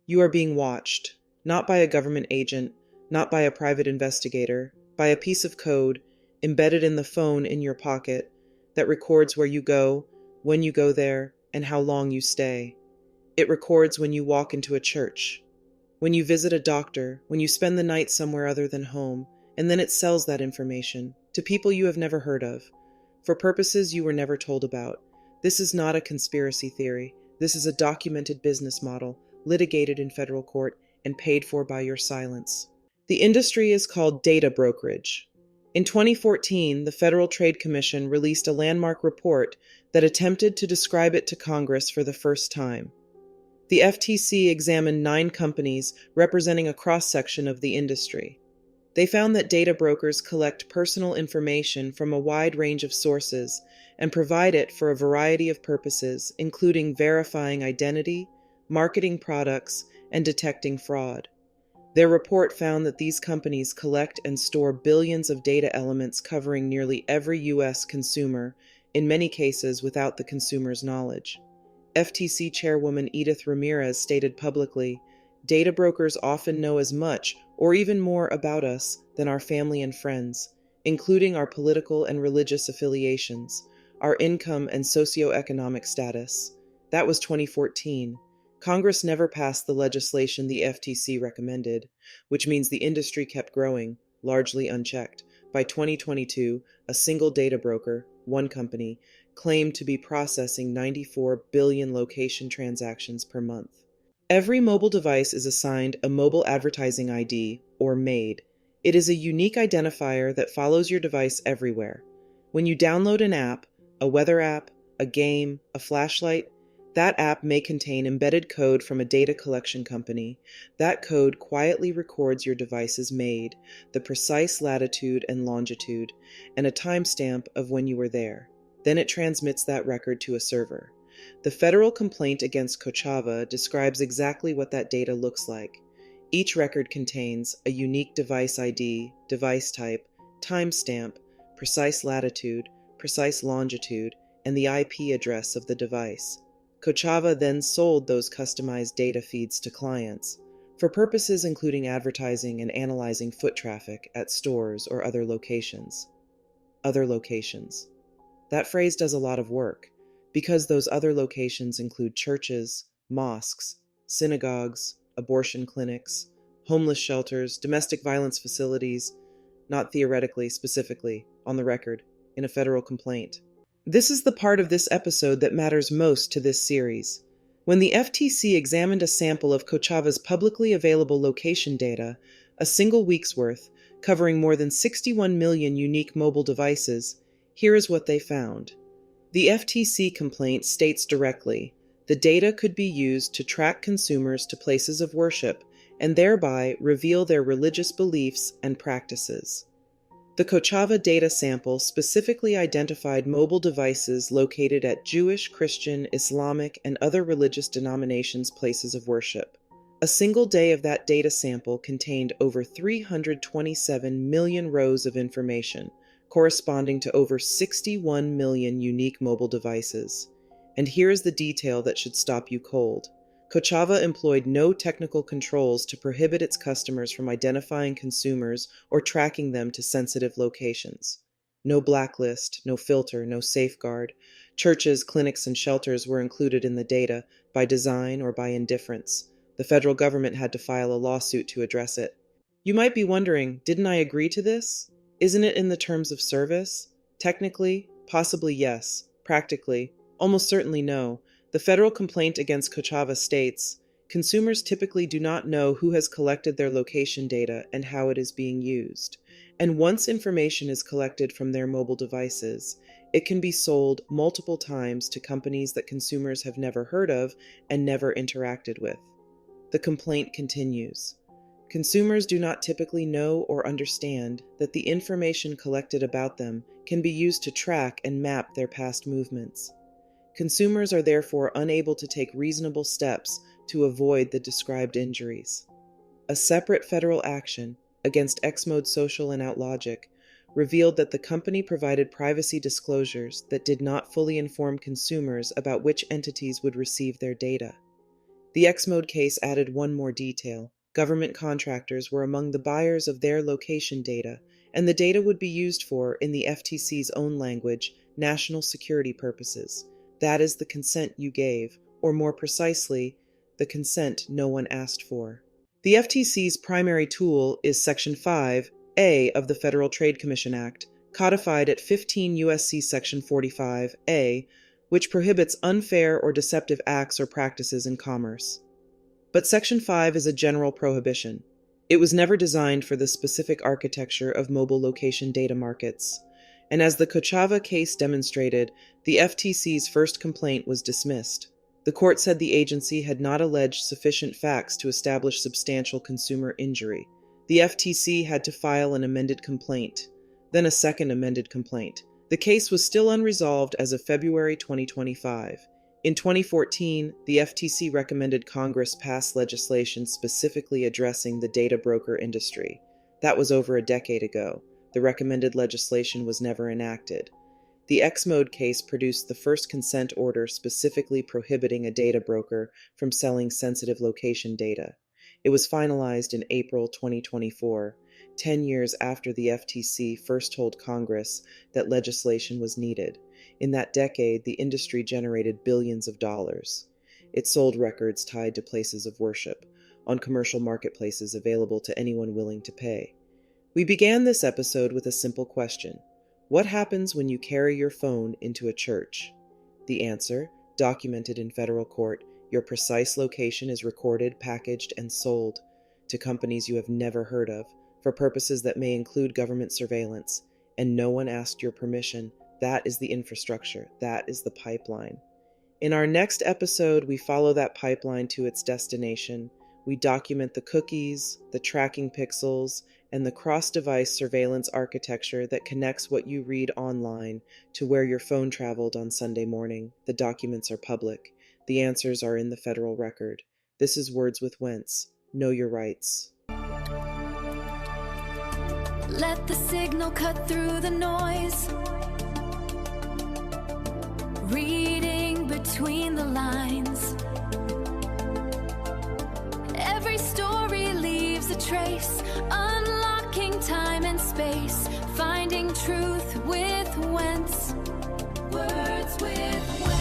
You are being watched, not by a government agent, not by a private investigator, by a piece of code embedded in the phone in your pocket that records where you go, when you go there, and how long you stay. It records when you walk into a church, when you visit a doctor, when you spend the night somewhere other than home, and then it sells that information to people you have never heard of, for purposes you were never told about. This is not a conspiracy theory. This is a documented business model, litigated in federal court and paid for by your silence. The industry is called data brokerage. In 2014, the Federal Trade Commission released a landmark report that attempted to describe it to Congress for the first time. The FTC examined 9 companies representing a cross-section of the industry. They found that data brokers collect personal information from a wide range of sources and provide it for a variety of purposes, including verifying identity, marketing products, and detecting fraud. Their report found that these companies collect and store billions of data elements covering nearly every U.S. consumer, in many cases without the consumer's knowledge. FTC Chairwoman Edith Ramirez stated publicly, "Data brokers often know as much or even more about us than our family and friends, including our political and religious affiliations, our income and socioeconomic status." That was 2014. Congress never passed the legislation the FTC recommended, which means the industry kept growing, largely unchecked. By 2022, a single data broker, one company, claimed to be processing 94 billion location transactions per month. Every mobile device is assigned a Mobile Advertising ID, or MAID. It is a unique identifier that follows your device everywhere. When you download an app, a weather app, a game, a flashlight, that app may contain embedded code from a data collection company. That code quietly records your device's MAID, the precise latitude and longitude, and a timestamp of when you were there. Then it transmits that record to a server. The federal complaint against Kochava describes exactly what that data looks like. Each record contains a unique device ID, device type, timestamp, precise latitude, precise longitude, and the IP address of the device. Kochava then sold those customized data feeds to clients, for purposes including advertising and analyzing foot traffic at stores or other locations. Other locations. That phrase does a lot of work, because those other locations include churches, mosques, synagogues, abortion clinics, homeless shelters, domestic violence facilities, not theoretically, specifically, on the record, in a federal complaint. This is the part of this episode that matters most to this series. When the FTC examined a sample of Kochava's publicly available location data, a single week's worth, covering more than 61 million unique mobile devices, here is what they found. The FTC complaint states directly, the data could be used to track consumers to places of worship and thereby reveal their religious beliefs and practices. The Kochava data sample specifically identified mobile devices located at Jewish, Christian, Islamic, and other religious denominations' places of worship. A single day of that data sample contained over 327 million rows of information, corresponding to over 61 million unique mobile devices. And here's the detail that should stop you cold. Kochava employed no technical controls to prohibit its customers from identifying consumers or tracking them to sensitive locations. No blacklist, no filter, no safeguard. Churches, clinics, and shelters were included in the data by design or by indifference. The federal government had to file a lawsuit to address it. You might be wondering, didn't I agree to this? Isn't it in the terms of service? Technically, possibly yes. Practically, almost certainly no. The federal complaint against Kochava states, consumers typically do not know who has collected their location data and how it is being used. And once information is collected from their mobile devices, it can be sold multiple times to companies that consumers have never heard of and never interacted with. The complaint continues. Consumers do not typically know or understand that the information collected about them can be used to track and map their past movements. Consumers are therefore unable to take reasonable steps to avoid the described injuries. A separate federal action against Xmode Social and OutLogic revealed that the company provided privacy disclosures that did not fully inform consumers about which entities would receive their data. The X-Mode case added one more detail. Government contractors were among the buyers of their location data, and the data would be used for, in the FTC's own language, national security purposes. That is the consent you gave, or more precisely, the consent no one asked for. The FTC's primary tool is Section 5A of the Federal Trade Commission Act, codified at 15 U.S.C. Section 45A, which prohibits unfair or deceptive acts or practices in commerce. But Section 5 is a general prohibition. It was never designed for the specific architecture of mobile location data markets. And as the Kochava case demonstrated, the FTC's first complaint was dismissed. The court said the agency had not alleged sufficient facts to establish substantial consumer injury. The FTC had to file an amended complaint, then a second amended complaint. The case was still unresolved as of February 2025. In 2014, the FTC recommended Congress pass legislation specifically addressing the data broker industry. That was over a decade ago. The recommended legislation was never enacted. The X-Mode case produced the first consent order specifically prohibiting a data broker from selling sensitive location data. It was finalized in April 2024, 10 years after the FTC first told Congress that legislation was needed. In that decade, the industry generated billions of dollars. It sold records tied to places of worship, on commercial marketplaces available to anyone willing to pay. We began this episode with a simple question. What happens when you carry your phone into a church? The answer, documented in federal court, your precise location is recorded, packaged, and sold to companies you have never heard of for purposes that may include government surveillance, and no one asked your permission. That is the infrastructure. That is the pipeline. In our next episode, we follow that pipeline to its destination. We document the cookies, the tracking pixels, and the cross-device surveillance architecture that connects what you read online to where your phone traveled on Sunday morning. The documents are public. The answers are in the federal record. This is Words with Wentz. Know your rights. Let the signal cut through the noise. Reading between the lines. Every story leaves a trace, unlocking time and space, finding truth with Wentz. Words with Wentz.